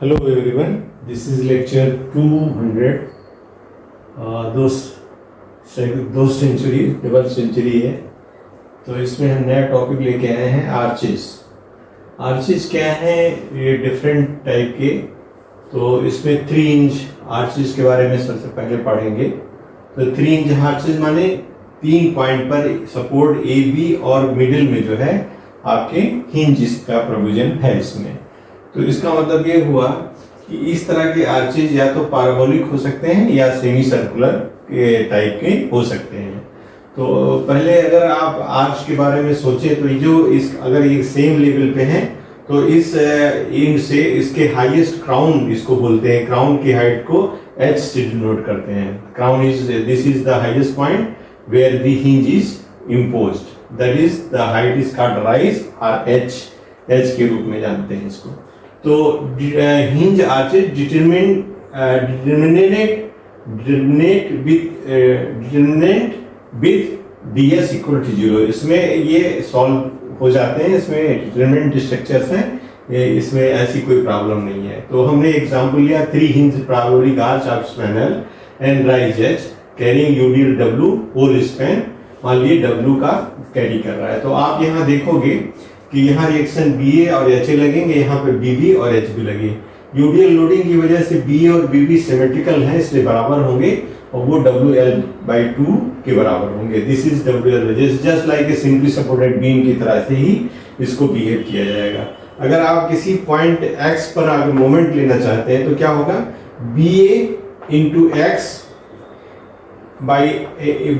Hello everyone, this is lecture 200. दो century double century है, तो इसमें हम नया टॉपिक लेके आए हैं आर्चेस। आर्चेस क्या हैं? ये डिफरेंट टाइप के। तो इसमें 3 इंच आर्चेस के बारे में सबसे पहले पढ़ेंगे। तो 3 इंच आर्चेस माने 3 पॉइंट पर सपोर्ट ए बी और मिडिल में जो है आपके हिंज का प्रोविजन है इसमें। तो इसका मतलब ये हुआ कि इस तरह के आर्चेज या तो पैराबोलिक हो सकते हैं या सेमी सर्कुलर के टाइप के हो सकते हैं। तो पहले अगर आप आर्च के बारे में सोचे तो अगर ये सेम लेवल पे है तो इस एंड से इसके हाईएस्ट क्राउन इसको बोलते हैं, क्राउन की हाइट को एच से डिनोट करते हैं। Crown this is the highest point where the hinge is imposed, that is the height is called rise और एच के रूप में जानते हैं इसको। तो hinge arches determinate with ds equal to 0। इसमें ये सॉल्व हो जाते हैं, इसमें डिटरमिनेंट स्ट्रक्चर्स हैं, इसमें ऐसी कोई प्रॉब्लम नहीं है। तो हमने एग्जांपल लिया 3 hinge parabolic arch of span L and rise H carrying UDL W whole span. मान लीजिए डब्ल्यू का कैरी कर रहा है, तो आप यहाँ देखोगे कि यहाँ रिएक्शन BA और HA लगेंगे, यहाँ पे BB और HB लगे। यूडीएल लोडिंग की वजह से BA और BB सिमेट्रिकल हैं, इसलिए बराबर होंगे और वो WL/2 के बराबर होंगे। This is WL, just like a simply supported beam की तरह से ही इसको बिहेव किया जाएगा। अगर आप किसी पॉइंट X पर आगे मोमेंट लेना चाहते हैं तो क्या होगा? BA into X by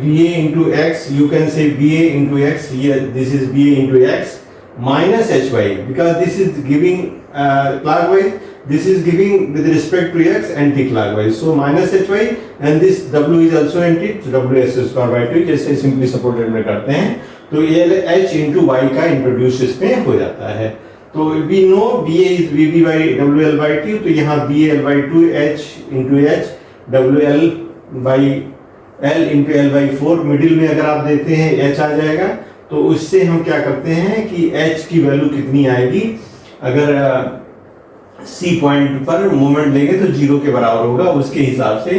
BA into X, you can say BA into X here, this is BA into X minus HY, because this is giving clockwise, this is giving with respect to X anti-clockwise, so minus HY and this W is also anti, so WS square by 2 जैसे simply supported में करते हैं तो ये H into Y का introduce इसमें हो जाता है। तो we know BA is BB by WL/2, तो यहाँ BL/2 H into H WL by L into L/4 middle में अगर आप देते हैं H आ जाएगा। तो उससे हम क्या करते हैं कि H की वैल्यू कितनी आएगी, अगर C पॉइंट पर मोमेंट लेंगे तो 0 के बराबर होगा, उसके हिसाब से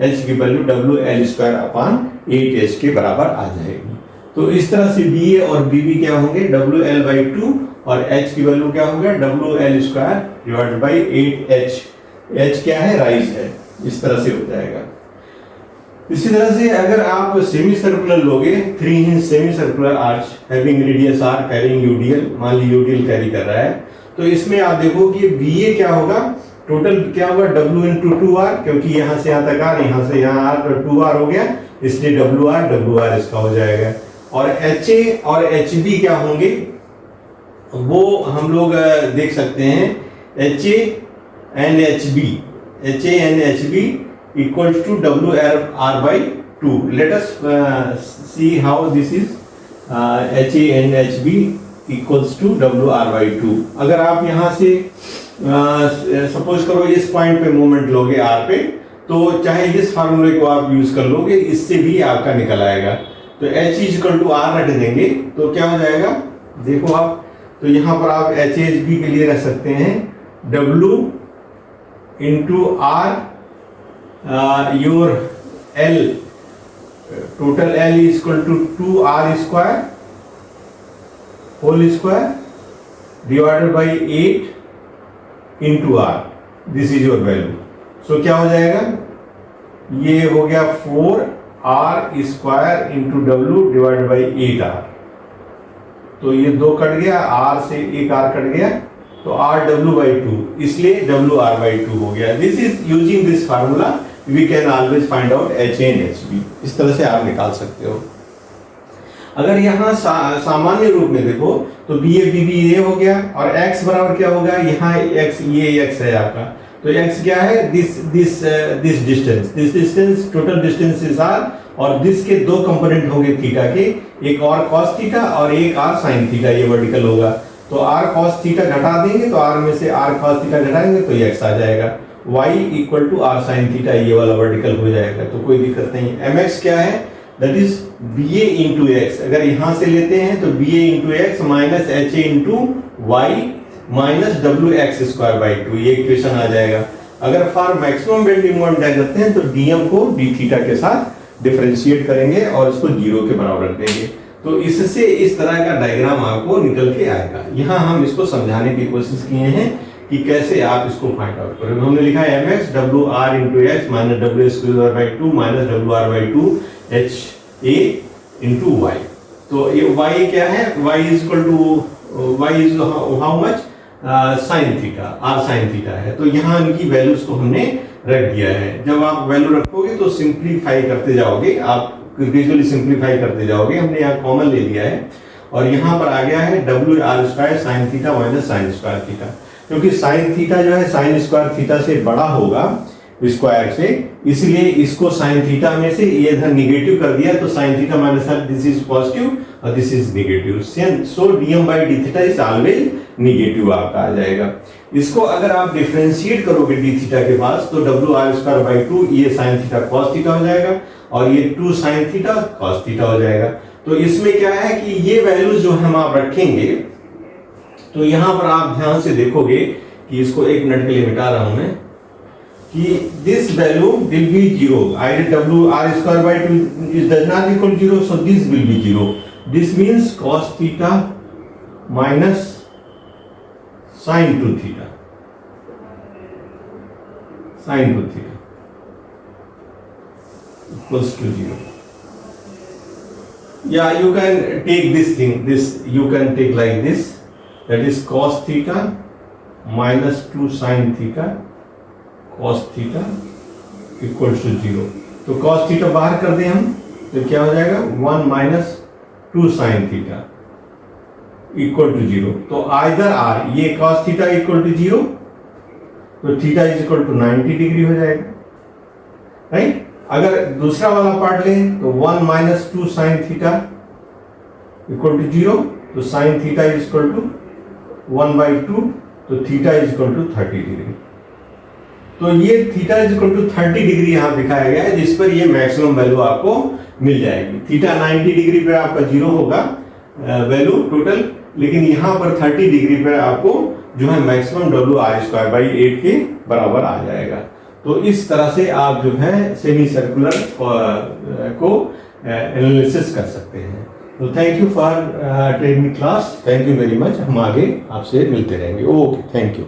H की वैल्यू WL/8H के बराबर आ जाएगी। तो इस तरह से BA और BB क्या होंगे? WL/2 और H की वैल्यू क्या होगा? WL/8H। H क्या है? राइज है, इस तरह से हो जाएगा। इसी तरह से अगर आप सेमी सर्कुलर लोगे, 3 inch semi circular arch having radius r carrying UDL, मान ली यूडीएल कैरी कर रहा है, तो इसमें आप देखो कि BA क्या होगा? टोटल क्या होगा? W into 2r, क्योंकि यहाँ से यहाँ तक r, यहाँ से यहाँ r, तो 2r हो गया, इसलिए WR इसका हो जाएगा। और HA और HB क्या होंगे वो हम लोग देख सकते हैं। HA and HB equals to WR/2. Let us see how this is HA and HB equals to WR/2। अगर आप यहाँ से सपोज करो इस पॉइंट पे मोमेंट लोगे R पे, तो चाहे इस फार्मूले को आप यूज कर लोगे, इससे भी आपका निकल आएगा। तो H इक्वल टू R रख देंगे तो क्या हो जाएगा? देखो आप, तो यहाँ पर आप HHB के लिए रख सकते हैं W into R, your L, total L is equal to 2R square whole square divided by 8 into R. This is your value. So क्या हो जाएगा? ये हो गया 4R square into W divided by 8R। तो ये 2 कट गया, R से एक R कट गया, तो RW/2, इसलिए WR/2 हो गया। This is using this formula we can always find out HA and HB। इस तरह से आप निकाल सकते हो। अगर यहाँ सामान्य रूप में देखो तो BA BB ये हो गया और X बराबर क्या होगा? यहाँ X, ये X है आपका, तो X क्या है? This distance total distance is R, और दिस के 2 कंपोनेंट होंगे थीटा के, एक और cos थीटा और एक r sin थीटा, ये वर्टिकल होगा। तो r cos थीटा घटा देंगे तो r में से r cos थीटा घटाएंगे तो ये x आ जाएगा। y equal to r sin theta, ये वाला वर्टिकल हो जाएगा, तो कोई दिक्कत नहीं। mx क्या है? That is BA into x। अगर यहाँ से लेते हैं तो BA into x minus HA into y minus W x square by 2, ये इक्वेशन आ जाएगा। अगर फॉर मैक्सिमम बेंडिंग मोमेंट क्या करते हैं तो डीएम को डी थीटा के साथ डिफरेंशिएट करेंगे और इसको 0 के बराबर रख देंगे। तो इससे इस तरह का डायग्राम आपको निकल के आएगा। यहाँ हम इसको समझाने की कोशिश किए हैं कि कैसे आप इसको फाइंड आउट करेंगे। हमने लिखा है mx W R into X minus W square by 2 minus W R by 2 H A into Y. तो ये y क्या है, y is equal to y is how much sine theta, R sine theta है। तो यहाँ इनकी values को हमने रख दिया है। जब आप वैल्यू रखोगे तो सिंप्लीफाई करते जाओगे, आप ग्रेजुअली सिंप्लीफाई करते जाओगे। हमने यहाँ कॉमन ले लिया है और यहाँ पर आ गया है W R square sine theta minus sine square theta, क्योंकि साइन थीटा जो है साइन स्क्वायर थीटा से बड़ा होगा स्क्वायर से, इसलिए इसको साइन थीटा में से ये इधर निगेटिव कर दिया तो sine theta minus this is positive और this is negative. So dm by d theta is always negative आपका आ जाएगा। इसको अगर आप डिफरेंशिएट करोगे डी थीटा के पास तो डब्ल्यू आर स्क्वायर बाई 2 ये साइन थीटा कॉस थीटा हो जाएगा और ये 2 साइन थीटा कॉस थीटा हो जाएगा। तो इसमें क्या है कि ये वैल्यूज जो हम आप रखेंगे, तो यहां पर आप ध्यान से देखोगे कि इसको एक मिनट के लिए मिटा रहा हूं मैं, कि this value will be 0, I'd W R square by 2 is does not equal 0, so this will be 0। This means cos theta minus sin 2 theta, sin 2 theta equals to 0. Yeah, you can take this thing, this you can take like this, that is cos theta minus 2 sin theta cos theta equals to 0. तो cos theta बाहर कर दें हम तो क्या हो जाएगा 1 minus 2 sin theta equal to 0। तो आइदर आर ये cos थीटा इक्वल टू 0 तो theta is equal to 90 degree हो जाएगा, राइट। अगर दूसरा वाला पार्ट लें तो 1 minus 2 sine theta equal to 0, तो sine theta is equal to 1 by 2, तो theta is equal to 30 degree. तो ये theta is equal to 30 degree यहाँ दिखाया गया है, जिस पर ये मैक्सिमम वैल्यू आपको मिल जाएगी। थीटा 90 डिग्री पर आपका 0 होगा वैल्यू टोटल, लेकिन यहाँ पर 30 डिग्री पर आपको जो है maximum W R square by 8 के बराबर आ जाएगा। तो इस तरह से आप जो है सेमी सर्कुलर को एनालिसिस कर सकते हैं। तो thank you for training class, thank you very much. हम आगे आपसे मिलते रहेंगे। Okay, thank you.